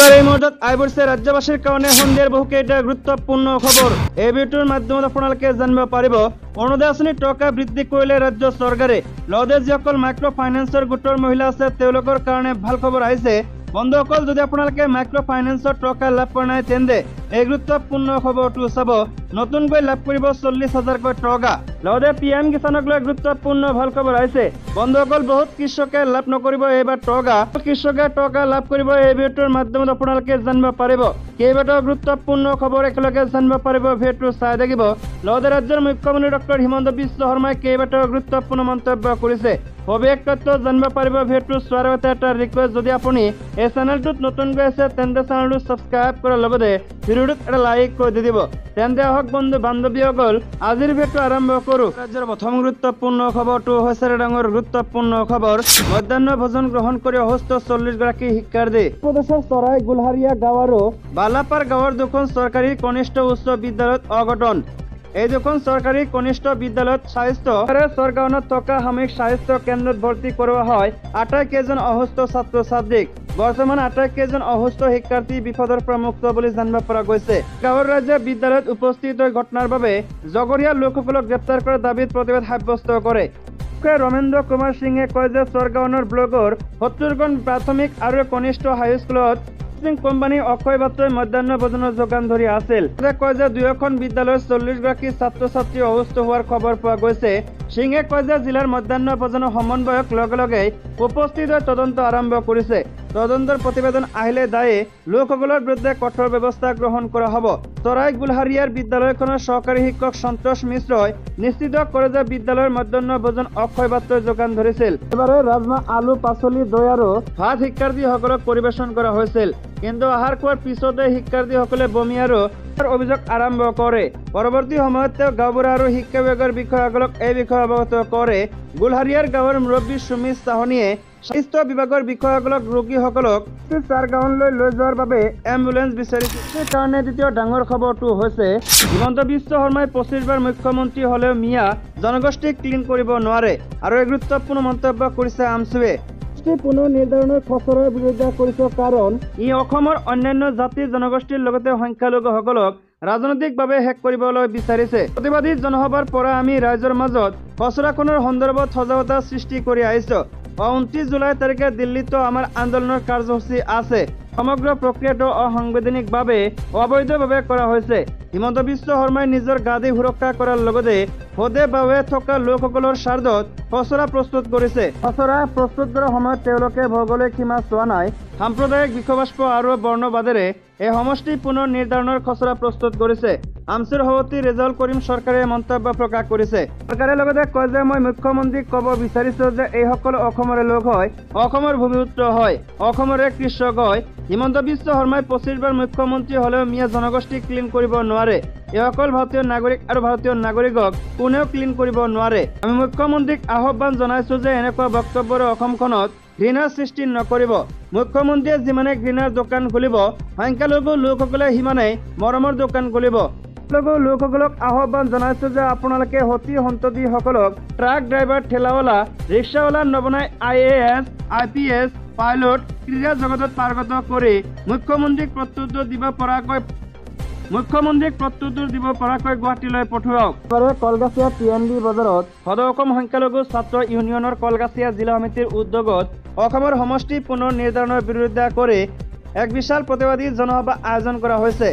এবাৰ এই মুহূৰ্তে আইবৰ্ষে ৰাজ্যবাসীৰ কাৰণে সন্ধিয়াৰ বহুকেইটা গুৰুত্বপূৰ্ণ খবৰ এই ভিডিওৰ মাধ্যমে আপোনালোকে জানিব পাৰিব। অৰুণোদয় আঁচনিৰ টকা বৃদ্ধি কৰিলে ৰাজ্য চৰকাৰে। লগতে যিসকল মাইক্ৰ ফাইনেন্সৰ গোটৰ মহিলা আছে তেওঁলোকৰ কাৰণে ভাল খবৰ আহিছে। বন্ধুসকল, যদি আপোনালোকে মাইক্ৰ ফাইনেন্সৰ টকা লাভ কৰা নাই তেন্তে এই গুৰুত্বপূৰ্ণ খবৰটো চাব। নতুনকৈ লাভ কৰিব 40,000কৈ টকা। লগতে PM কিষাণক লৈ গুৰুত্বপূৰ্ণ ভাল খবৰ আহিছে। বন্ধুসকল, বহুত কৃষকে লাভ নকৰিব এইবাৰ টকা। কৃষকে টকা লাভ কৰিব এই ভিডিঅ'টোৰ মাধ্যমত আপোনালোকে জানিব পাৰিব। কেইবাটাও গুৰুত্বপূৰ্ণ খবৰ একেলগে জানিব পাৰিব, ভিডিঅ'টো চাই থাকিব। লগতে ৰাজ্যৰ মুখ্যমন্ত্ৰী ডক্টৰ হিমন্ত বিশ্ব শৰ্মাই কেইবাটাও গুৰুত্বপূৰ্ণ মন্তব্য কৰিছে। সবিশেষ তথ্য জানিব পাৰিব। ভিডিঅ'টো চোৱাৰ আগতে এটা ৰিকুৱেষ্ট, যদি আপুনি এই চেনেলটোত নতুনকৈ আছে তেন্তে চেনেলটো ছাবস্ক্ৰাইব কৰাৰ লগতে ভিডিঅ'টোত এটা লাইক কৰি দি দিব। তেন্তে আহক বন্ধু বান্ধৱীসকল, আজিৰ ভিডিঅ'টো আৰম্ভ কৰোঁ। ৰাজ্যৰ প্ৰথম গুৰুত্বপূৰ্ণ খবৰটো হৈছে ডাঙৰ গুৰুত্বপূৰ্ণ খবৰ। মধ্যাহ্ন ভোজন গ্ৰহণ কৰি অসুস্থ 40গৰাকী শিক্ষাৰ্থী। প্ৰদেশৰ চৰাই গুলহাৰিয়া গাঁও আৰু বালাপাৰ গাঁৱৰ দুখন চৰকাৰী কনিষ্ঠ উচ্চ বিদ্যালয়ত অঘটন। এই দুখন চৰকাৰী কনিষ্ঠ বিদ্যালয়ত স্বাস্থ্য চৰকাৰণত থকা সাময়িক স্বাস্থ্য কেন্দ্ৰত ভৰ্তি কৰোৱা হয় 28 কেইজন অসুস্থ ছাত্ৰ ছাত্ৰীক। বৰ্তমান 28 কেইজন অসুস্থ শিক্ষাৰ্থী বিপদৰ পৰা মুক্ত বুলি জানিব পৰা গৈছে। গাঁৱৰ ৰাইজে বিদ্যালয়ত উপস্থিত হৈ ঘটনাৰ বাবে জগৰীয়া লোকসকলক গ্ৰেপ্তাৰ কৰাৰ দাবীত প্ৰতিবাদ সাব্যস্ত কৰে। ৰমেন্দ্ৰ কুমাৰ সিঙে কয় যে চৰকাৰৰ ব্লকৰ 70খন প্ৰাথমিক আৰু কনিষ্ঠ হাইস্কুলত কোম্পানী অক্ষয় পাত্ৰই মধ্যাহ্ন ভোজনৰ যোগান ধৰি আছিল। কয় যে দুয়োখন বিদ্যালয়ৰ 40গৰাকী ছাত্ৰ ছাত্ৰী অসুস্থ হোৱাৰ খবৰ পোৱা গৈছে। সিঙে কয় যে জিলাৰ মধ্যাহ্ন ভোজনৰ সমন্বয়ক লগে লগে উপস্থিত হৈ তদন্ত আৰম্ভ কৰিছে। তদন্তৰ প্ৰতিবেদন আহিলে দায়ী লোকসকলৰ বিৰুদ্ধে কঠোৰ ব্যৱস্থা গ্ৰহণ কৰা হ'ব। চৰাই গুলহাৰিয়াৰ বিদ্যালয়খনৰ সহকাৰী শিক্ষক সন্তোষ মিশ্ৰই নিশ্চিত কৰে যে বিদ্যালয়ৰ মধ্যাহ্ন ভোজন অক্ষয় পাত্ৰই যোগান ধৰিছিল। এবাৰে ৰাজমাহ, আলু, পাচলি, দৈ আৰু ভাত শিক্ষাৰ্থীসকলক পৰিৱেশন কৰা হৈছিল। কিন্তু আহাৰ খোৱাৰ পিছতে শিক্ষাৰ্থীসকলে বমি আৰু অভিযোগ আৰম্ভ কৰে। পৰৱৰ্তী সময়ত তেওঁ গাঁওবুঢ়া আৰু শিক্ষা বিভাগৰ বিষয়াসকলক এই বিষয়ে অৱগত কৰে। গুলহাৰিয়াৰ গাঁৱৰ মুৰব্বী সুমিত চাহনীয়ে স্বাস্থ্য বিভাগৰ বিষয়াসকলক ৰোগীসকলক গাঁৱলৈ লৈ যোৱাৰ বাবে এম্বুলেন্স বিচাৰিছে। সেইকাৰণে দ্বিতীয় ডাঙৰ খবৰটো হৈছে হিমন্ত বিশ্ব শৰ্মাই 25বাৰ মুখ্যমন্ত্ৰী হলেও মিয়া জনগোষ্ঠীক ক্লিন কৰিব নোৱাৰে। আৰু এই গুৰুত্বপূৰ্ণ মন্তব্য কৰিছে আমছুৱে। পুনৰ নিৰ্ধাৰণৰ খচৰাৰ বিৰোধিতা কৰিছে, কাৰণ ই অসমৰ অন্যান্য জাতি জনগোষ্ঠীৰ লগতে সংখ্যালঘুসকলক ৰাজনৈতিকভাৱে শেষ কৰিবলৈ বিচাৰিছে। প্ৰতিবাদী জনসভাৰ পৰা আমি ৰাইজৰ মাজত খচৰাখনৰ সন্দৰ্ভত সজাগতা সৃষ্টি কৰি আহিছো। 29 জুলাই তাৰিখে দিল্লীতো আমাৰ আন্দোলনৰ কাৰ্যসূচী আছে। সমগ্ৰ প্ৰক্ৰিয়াটো অসাংবিধানিকভাৱে অবৈধভাৱে কৰা হৈছে। হিমন্ত বিশ্ব শৰ্মাই নিজৰ গাদী সুৰক্ষা কৰাৰ লগতে সদে বাবে থকা লোকসকলৰ স্বাৰ্থত খচৰা প্ৰস্তুত কৰিছে। খচৰা প্ৰস্তুত কৰাৰ সময়ত তেওঁলোকে ভৌগোলিক সীমা চোৱা নাই। সাম্প্ৰদায়িক বিষবাষ্প আৰু বৰ্ণবাদেৰে এই সমষ্টি পুনৰ নিৰ্ধাৰণৰ খচৰা প্ৰস্তুত কৰিছে। আমছুৰ সভাপতি ৰেজাউল কৰিম চৰকাৰে মন্তব্য প্ৰকাশ কৰিছে। চৰকাৰে লগতে কয় যে মই মুখ্যমন্ত্ৰীক ক'ব বিচাৰিছো যে এইসকল অসমৰে লোক হয়, অসমৰ ভূমিপুত্ৰ হয়, অসমৰে কৃষক হয়। হিমন্ত বিশ্ব শৰ্মাই 25বাৰ মুখ্যমন্ত্ৰী হলেও মিয়া জনগোষ্ঠীক ক্লিন কৰিব নোৱাৰে। এইসকল ভাৰতীয় নাগৰিক আৰু ভাৰতীয় নাগৰিকক কোনেও ক্লিন কৰিব নোৱাৰে। আমি মুখ্যমন্ত্ৰীক আহ্বান জনাইছো যে এনেকুৱা বক্তব্যৰে অসমখনত ঘৃণাৰ সৃষ্টি নকৰিব। মুখ্যমন্ত্ৰীয়ে যিমানে ঘৃণাৰ দোকান খুলিব, সংখ্যালঘু লোকসকলে সিমানেই মৰমৰ দোকান খুলিব। লোকসকলক আহ্বান জনাইছো যে আপোনালোকে সতী সন্ততিসকলক ট্ৰাক ড্ৰাইভাৰ, ঠেলাৱালা, ৰিক্সাৱালা নবনাই IAS, IPS, পাইলট, ক্ৰীড়া জগতত পাৰ্গত কৰি মুখ্যমন্ত্ৰীক প্ৰত্যুত্তৰ দিব পৰাকৈ গুৱাহাটীলৈ পঠোৱাওক। কলগাছিয়া PNB বজাৰত সদৌ অসম সংখ্যালঘু ছাত্ৰ ইউনিয়নৰ কলগাছিয়া জিলা সমিতিৰ উদ্যোগত অসমৰ সমষ্টি পুনৰ নিৰ্ধাৰণৰ বিৰোধিতা কৰি এক বিশাল প্ৰতিবাদী জনসভা আয়োজন কৰা হৈছে।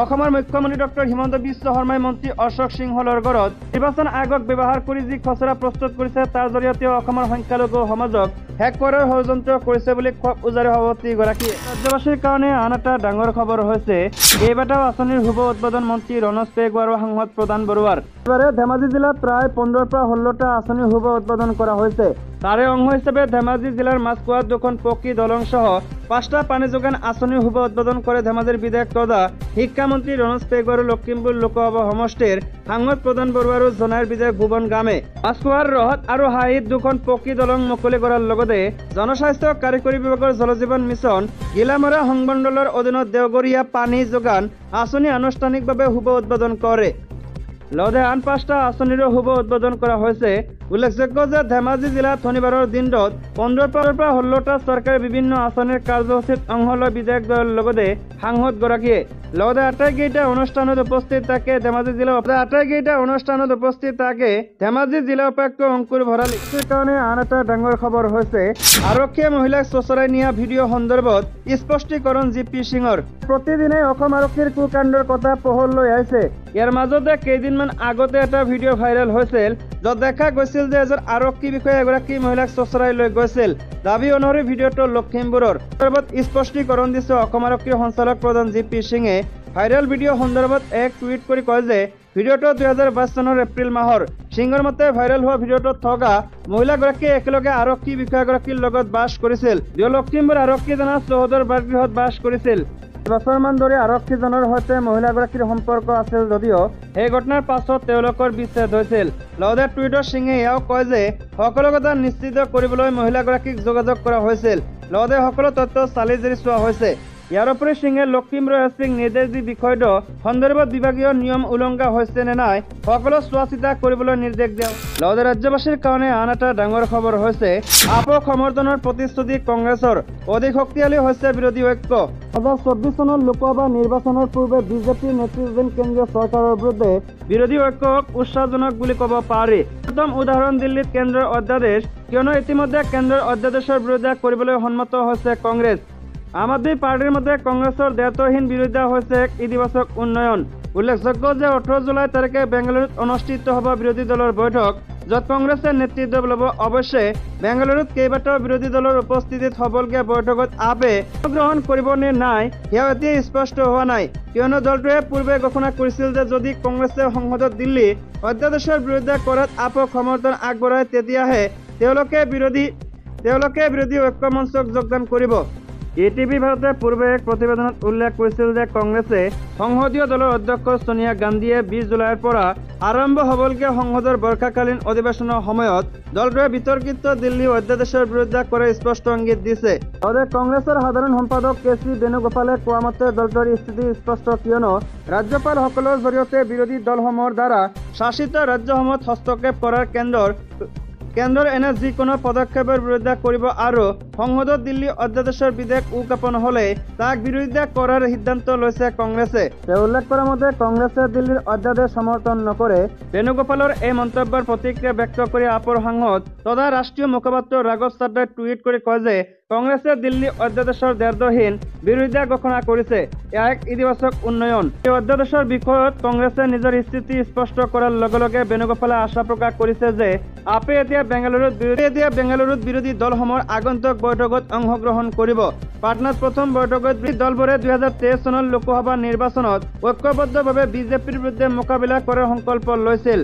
অসমৰ মুখ্যমন্ত্ৰী ডক্টৰ হিমন্ত বিশ্ব শৰ্মাই মন্ত্ৰী অশোক সিংহলৰ ঘৰত নিৰ্বাচন আয়োগক ব্যৱহাৰ কৰি যি খচৰা প্ৰস্তুত কৰিছে তাৰ জৰিয়তে অসমৰ সংখ্যালঘু সমাজক শেষ কৰাৰ ষড়যন্ত্ৰ কৰিছে বুলি ক্ষোভ উজাৰি সভাপতিগৰাকীয়ে। ৰাজ্যবাসীৰ কাৰণে আন এটা ডাঙৰ খবৰ হৈছে কেইবাটাও আঁচনিৰ শুভ উদ্বোধন মন্ত্ৰী ৰনোজ পেগু আৰু সাংসদ প্ৰধান বৰুৱাৰ। এবাৰে ধেমাজি জিলাত প্ৰায় 15ৰ পৰা 16টা আঁচনিৰ শুভ উদ্বোধন কৰা হৈছে। তাৰে অংশ হিচাপে ধেমাজি জিলাৰ মাছখোৱাত 2খন পকী দলং সহ 5টা পানী যোগান আঁচনিৰ শুভ উদ্বোধন কৰে ধেমাজিৰ বিধায়ক তথা শিক্ষামন্ত্ৰী ৰনোজ পেগু আৰু লখিমপুৰ লোকসভা সমষ্টিৰ সাংসদ প্ৰধান বৰুৱা আৰু জনাইৰ বিধায়ক ভুৱন গামে। মাছখোৱাৰ ৰহত আৰু হাইত 2খন পকী দলং মুকলি কৰাৰ লগতে জনস্বাস্থ্য কাৰিকৰী বিভাগৰ জলজীৱন মিছন গিলামৰা সংমণ্ডলৰ অধীনত দেওগৰীয়া পানী যোগান আঁচনি আনুষ্ঠানিকভাৱে শুভ উদ্বোধন কৰে। লগতে আন 5টা আঁচনিৰো শুভ উদ্বোধন কৰা হৈছে। উল্লেখযোগ্য যে ধেমাজি জিলাত শনিবাৰৰ দিনটোত 15টাৰ পৰা 16টা চৰকাৰী বিভিন্ন আঁচনিৰ কাৰ্যসূচীত অংশ লয় বিধায়ক দলৰ লগতে সাংসদগৰাকীয়ে। লগতে আটাইকেইটা অনুষ্ঠানত উপস্থিত থাকে ধেমাজি জিলা উপায়ুক্ত অংকুৰ ভৰালী। কাৰণে আন এটা ডাঙৰ খবৰ হৈছে আৰক্ষীয়ে মহিলাক চোঁচৰাই নিয়া ভিডিঅ' সন্দৰ্ভত স্পষ্টীকৰণ জি.পি. সিঙৰ। প্ৰতিদিনে অসম আৰক্ষীৰ কুকাণ্ডৰ কথা পোহৰলৈ আহিছে। ইয়াৰ মাজতে কেইদিনমান আগতে এটা ভিডিঅ' ভাইৰেল হৈছিল য'ত দেখা গৈছিল যে এজন আৰক্ষী বিষয়া এগৰাকী মহিলাক চোঁচৰাই লৈ গৈছিল। দাবী অনুসৰি ভিডিঅ'টো লখিমপুৰৰ। সন্দৰ্ভত স্পষ্টীকৰণ দিছে অসম আৰক্ষীৰ সঞ্চালক প্ৰধান জি.পি. সিঙে। ভাইৰেল ভিডিঅ' সন্দৰ্ভত এক টুইট কৰি কয় যে ভিডিঅ'টো 2022 চনৰ এপ্ৰিল মাহৰ। সিঙৰ মতে ভাইৰেল হোৱা ভিডিঅ'টোত থকা মহিলাগৰাকীয়ে একেলগে আৰক্ষী বিষয়াগৰাকীৰ লগত বাস কৰিছিল। লখিমপুৰ আৰক্ষীজনৰ চৌহদৰ বাসগৃহত বাস কৰিছিল। বছৰমান ধৰি আৰক্ষীজনৰ সৈতে মহিলাগৰাকীৰ সম্পৰ্ক আছিল যদিও এই ঘটনাৰ পাছত তেওঁলোকৰ বিচ্ছেদ হৈছিল। লগতে টুইটত সিঙে এয়াও কয় যে সকলো কথা নিশ্চিত কৰিবলৈ মহিলাগৰাকীক যোগাযোগ কৰা হৈছিল। লগতে সকলো তথ্য চালি জাৰি চোৱা হৈছে। ইয়াৰ উপৰি সিঙে লখিমপুৰ এছ.পি.ক নিৰ্দেশ দি বিষয়টো সন্দৰ্ভত বিভাগীয় নিয়ম উলংঘা হৈছে নে নাই সকলো চোৱা চিতা কৰিবলৈ নিৰ্দেশ দিয়ে। লগতে ৰাজ্যবাসীৰ কাৰণে আন এটা ডাঙৰ খবৰ হৈছে আপক সমৰ্থনৰ প্ৰতিশ্ৰুতি কংগ্ৰেছৰ। অধিক শক্তিশালী হৈছে বিৰোধী ঐক্য। 2024 চনৰ লোকসভা নিৰ্বাচনৰ পূৰ্বে বিজেপিৰ নেতৃত্বাধীন কেন্দ্ৰীয় চৰকাৰৰ বিৰুদ্ধে বিৰোধী ঐক্যক উৎসাহজনক বুলি ক'ব পাৰি। প্ৰথম উদাহৰণ দিল্লীত কেন্দ্ৰৰ অধ্যাদেশ, কিয়নো ইতিমধ্যে কেন্দ্ৰৰ অধ্যাদেশৰ বিৰোধিতা কৰিবলৈ সন্মত হৈছে কংগ্ৰেছ। আম আদমি পাৰ্টিৰ মতে কংগ্ৰেছৰ দায়িত্বহীন বিৰোধিতা হৈছে এক ইতিবাচক উন্নয়ন। উল্লেখযোগ্য যে 18 জুলাই তাৰিখে বেংগালুৰুত অনুষ্ঠিত হ'ব বিৰোধী দলৰ বৈঠক, য'ত কংগ্ৰেছে নেতৃত্ব ল'ব। অৱশ্যে বেংগালুৰুত কেইবাটাও বিৰোধী দলৰ উপস্থিতিত হ'বলগীয়া বৈঠকত আপে গ্ৰহণ কৰিব নে নাই সেয়া এতিয়া স্পষ্ট হোৱা নাই, কিয়নো দলটোৱে পূৰ্বে ঘোষণা কৰিছিল যে যদি কংগ্ৰেছে সংসদত দিল্লী অধ্যাদেশৰ বিৰোধিতা কৰাত আপক সমৰ্থন আগবঢ়ায় তেতিয়াহে তেওঁলোকে বিৰোধী ঐক্য মঞ্চক যোগদান কৰিব। এটিভি ভাৰতে পূৰ্বে এক প্ৰতিবেদনত উল্লেখ কৰিছিল যে কংগ্ৰেছে সংসদীয় দলৰ অধ্যক্ষ সোনিয়া গান্ধীয়ে 20 জুলাইৰ পৰা আৰম্ভ হ'বলগীয়া সংসদৰ বৰ্ষাকালীন অধিৱেশনৰ সময়ত দলটোৱে বিতৰ্কিত দিল্লী অধ্যাদেশৰ বিৰোধিতা কৰে স্পষ্ট ইংগিত দিছে। লগতে কংগ্ৰেছৰ সাধাৰণ সম্পাদক কে.চি. বেণুগোপালে কোৱা মতে দলটোৰ স্থিতি স্পষ্ট, কিয়নো ৰাজ্যপালসকলৰ জৰিয়তে বিৰোধী দলসমূহৰ দ্বাৰা শাসিত ৰাজ্যসমূহত হস্তক্ষেপ কৰাৰ কেন্দ্ৰৰ এনে যিকোনো পদক্ষেপৰ বিৰোধিতা কৰিব আৰু সংসদত দিল্লী অধ্যাদেশৰ বিধেয়ক উত্থাপন হ'লে তাক বিৰোধিতা কৰাৰ সিদ্ধান্ত লৈছে কংগ্ৰেছে। তেওঁ উল্লেখ কৰা মতে কংগ্ৰেছে দিল্লীৰ অধ্যাদেশ সমৰ্থন নকৰে। বেণুগোপালৰ এই মন্তব্যৰ প্ৰতিক্ৰিয়া ব্যক্ত কৰি আপৰ সাংসদ তথা ৰাষ্ট্ৰীয় মুখপাত্ৰ ৰাঘৱ চাড্ডাই টুইট কৰি কয় যে কংগ্ৰেছে দিল্লী অধ্যাদেশৰ দায়িত্বহীন বিৰোধিতা ঘোষণা কৰিছে। এয়া এক ইতিবাচক উন্নয়ন। এই অধ্যাদেশৰ বিষয়ত কংগ্ৰেছে নিজৰ স্থিতি স্পষ্ট কৰাৰ লগে লগে বেণুগোপালে আশা প্ৰকাশ কৰিছে যে আপে এতিয়া বেংগালুৰুত বিৰোধী দলসমূহৰ আগন্তুক বৈঠকত অংশগ্ৰহণ কৰিব। পাটনাত প্ৰথম বৈঠকত বিৰোধী দলবোৰে 2023 চনৰ লোকসভা নিৰ্বাচনত ঐক্যবদ্ধভাৱে বিজেপিৰ বিৰুদ্ধে মোকাবিলা কৰাৰ সংকল্প লৈছিল।